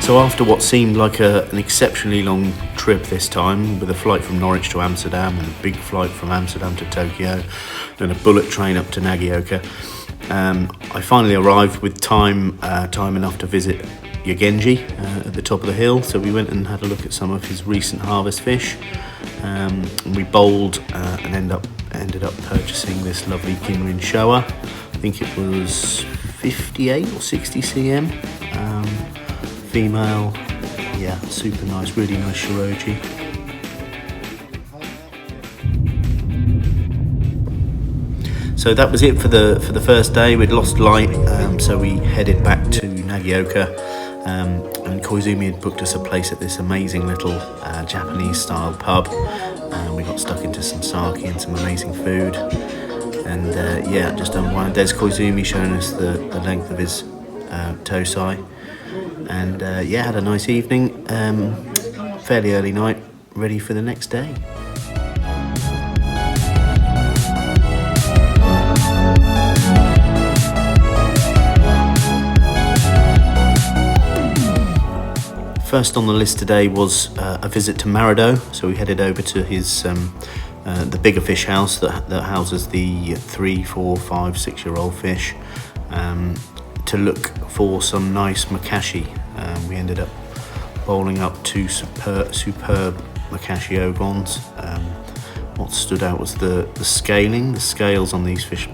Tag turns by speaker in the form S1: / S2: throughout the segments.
S1: So after what seemed like an exceptionally long trip this time, with a flight from Norwich to Amsterdam and a big flight from Amsterdam to Tokyo, and a bullet train up to Nagaoka, I finally arrived with time enough to visit Yogenji at the top of the hill. So we went and had a look at some of his recent harvest fish. We bowled and ended up purchasing this lovely Kinrin Showa. I think it was 58 or 60 cm. Female, yeah, super nice, really nice Shiroji. So that was it for the first day. We'd lost light, so we headed back to Nagaoka, and Koizumi had booked us a place at this amazing little Japanese style pub. We got stuck into some sake and some amazing food, and yeah, just unwound. There's Koizumi showing us the length of his tosai, and yeah, had a nice evening, fairly early night, ready for the next day. First on the list today was a visit to Marudo. So we headed over to his the bigger fish house that houses the 3, 4, 5, 6-year-old fish, to look for some nice makashi. We ended up bowling up 2 superb makashi ogons. What stood out was the scaling. The scales on these fish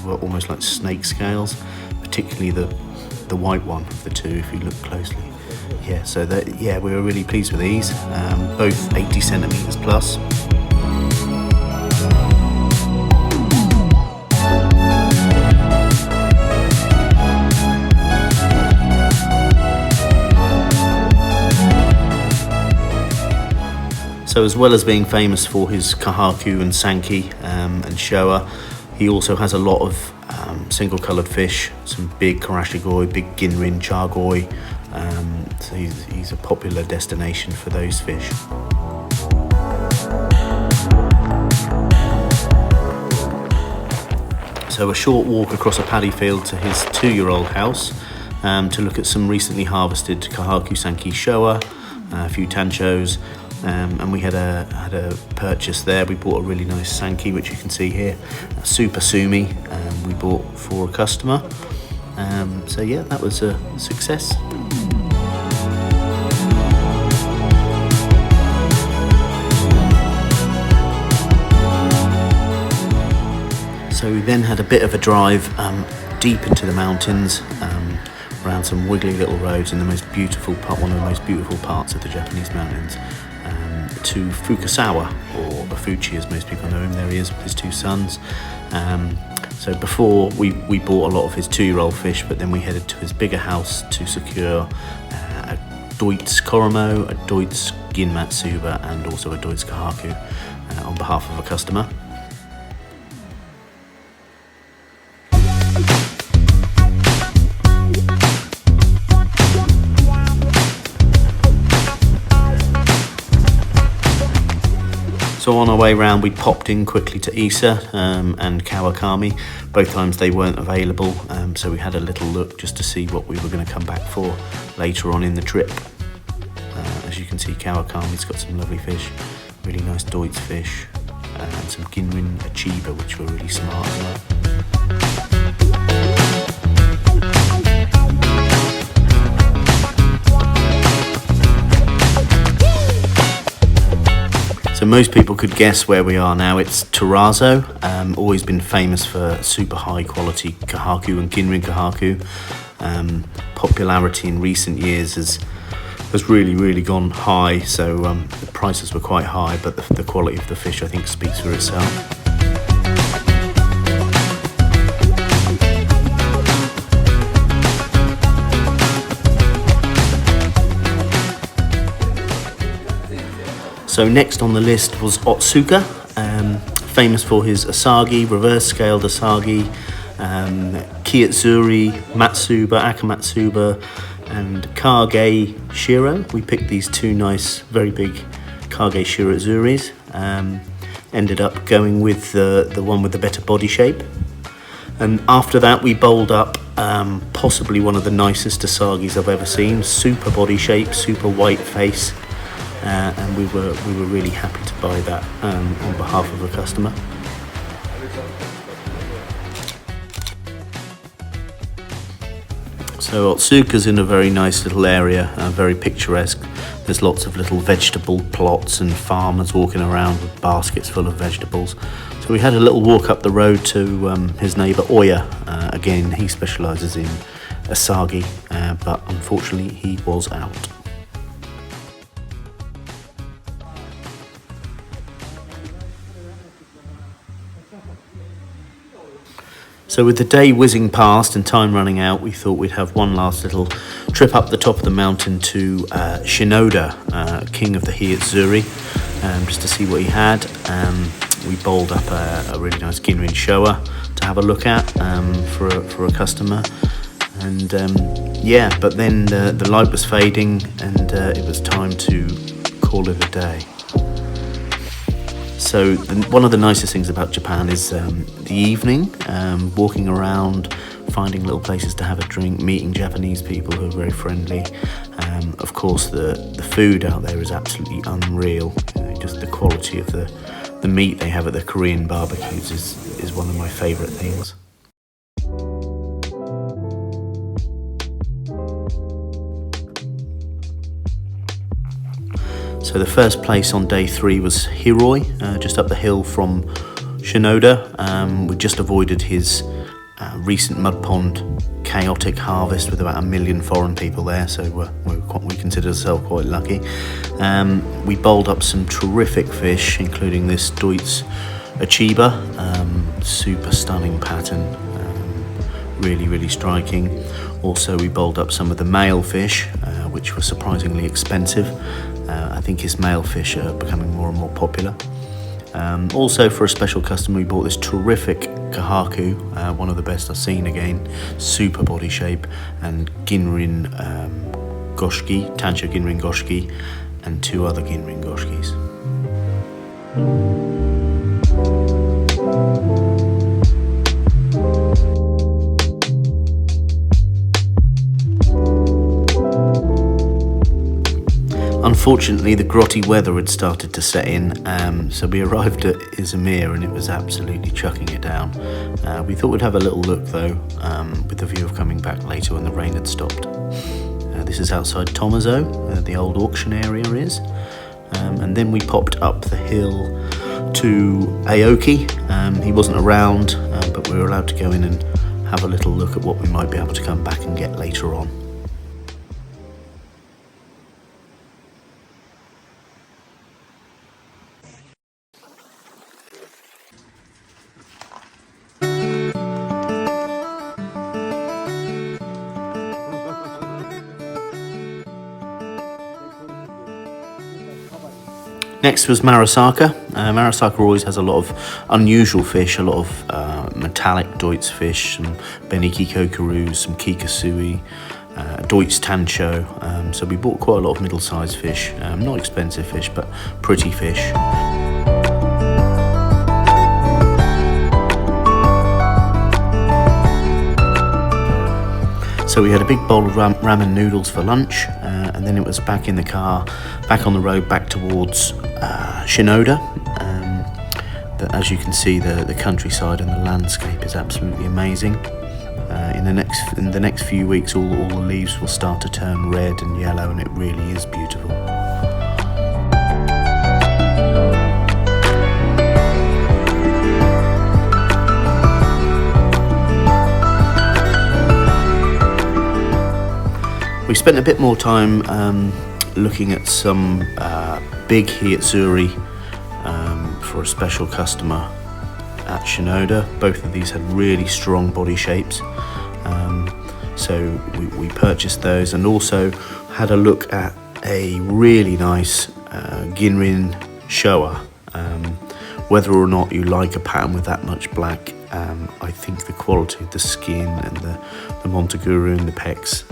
S1: were almost like snake scales, particularly the white one of the two, if you look closely. Yeah, so we were really pleased with these, both 80 centimeters plus. So as well as being famous for his kahaku and sanki and showa, he also has a lot of single coloured fish, some big karashigoi, big ginrin, chargoi. So he's a popular destination for those fish. So a short walk across a paddy field to his 2-year-old house to look at some recently harvested kahaku sanki showa, a few tanchos, and we had a purchase there. We bought a really nice sanki, which you can see here, a super sumi, we bought for a customer. So yeah, that was a success. So we then had a bit of a drive deep into the mountains, around some wiggly little roads in the most beautiful part, one of the most beautiful parts of the Japanese mountains, to Fukasawa, or Afuchi as most people know him. There he is with his 2 sons. So before we bought a lot of his 2-year-old fish, but then we headed to his bigger house to secure a Deutz Koromo, a Deutz Ginmatsuba, and also a Deutz Kahaku on behalf of a customer. So on our way round, we popped in quickly to Isa and Kawakami. Both times they weren't available, so we had a little look just to see what we were going to come back for later on in the trip. As you can see, Kawakami's got some lovely fish, really nice Deutz fish, and some Ginrin Achiba, which were really smart as well. So most people could guess where we are now. It's Tarazo, always been famous for super high quality kahaku and Ginrin kahaku. Popularity in recent years has really gone high, so the prices were quite high, but the quality of the fish, I think, speaks for itself. So next on the list was Otsuka, famous for his asagi, reverse scaled asagi, Kiyatsuri, Matsuba, Akamatsuba, and Kage Shiro. We picked these 2 nice, very big Kage Shirozuris. Ended up going with the one with the better body shape. And after that, we bowled up Possibly one of the nicest asagis I've ever seen. Super body shape, super white face, and we were really happy to buy that on behalf of a customer. So Otsuka's in a very nice little area, very picturesque. There's lots of little vegetable plots and farmers walking around with baskets full of vegetables. So we had a little walk up the road to his neighbour Oya. Again, he specialises in asagi, but unfortunately he was out. So with the day whizzing past and time running out, we thought we'd have one last little trip up the top of the mountain to Shinoda, king of the Hiyatsuri, just to see what he had. We bowled up a really nice Ginrin Showa to have a look at for a customer. And yeah, but then the light was fading and it was time to call it a day. So one of the nicest things about Japan is the evening, walking around, finding little places to have a drink, meeting Japanese people who are very friendly. Of course, the food out there is absolutely unreal. Just the quality of the meat they have at the Korean barbecues is one of my favourite things. So the first place on day 3 was Hiroi, just up the hill from Shinoda. We just avoided his recent mud pond chaotic harvest with about 1 million foreign people there, so we consider ourselves quite lucky. We bowled up some terrific fish, including this Deutz Achiba, super stunning pattern, really striking. Also, we bowled up some of the male fish, which were surprisingly expensive. I think his male fish are becoming more and more popular. Also, for a special customer, we bought this terrific kahaku, one of the best I've seen again, super body shape, and Ginrin goshiki, Tancho Ginrin goshiki, and 2 other Ginrin goshikis. Unfortunately, the grotty weather had started to set in, so we arrived at Izumir and it was absolutely chucking it down. We thought we'd have a little look though, with the view of coming back later when the rain had stopped. This is outside Tomazo, the old auction area is. And then we popped up the hill to Aoki. He wasn't around, but we were allowed to go in and have a little look at what we might be able to come back and get later on. Next was Marusaka. Marusaka always has a lot of unusual fish, a lot of metallic Deutz fish, some Beniki kokurus, some kikasui, Deutz tancho. So we bought quite a lot of middle-sized fish, not expensive fish, but pretty fish. So we had a big bowl of ramen noodles for lunch, and then it was back in the car, back on the road, back towards Shinoda. As you can see, the countryside and the landscape is absolutely amazing. In the next few weeks, all the leaves will start to turn red and yellow, and it really is beautiful. We spent a bit more time looking at some big Hiyatsuri for a special customer at Shinoda. Both of these had really strong body shapes, so we purchased those, and also had a look at a really nice Ginrin Showa. Whether or not you like a pattern with that much black, I think the quality of the skin and the Montaguru and the pecs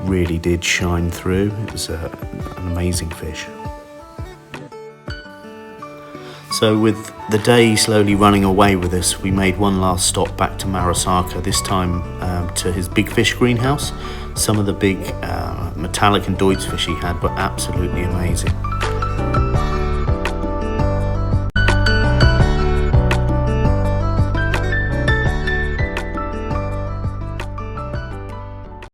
S1: really did shine through. It was an amazing fish. So with the day slowly running away with us, we made one last stop back to Marusaka, this time to his big fish greenhouse. Some of the big metallic and Deutz fish he had were absolutely amazing.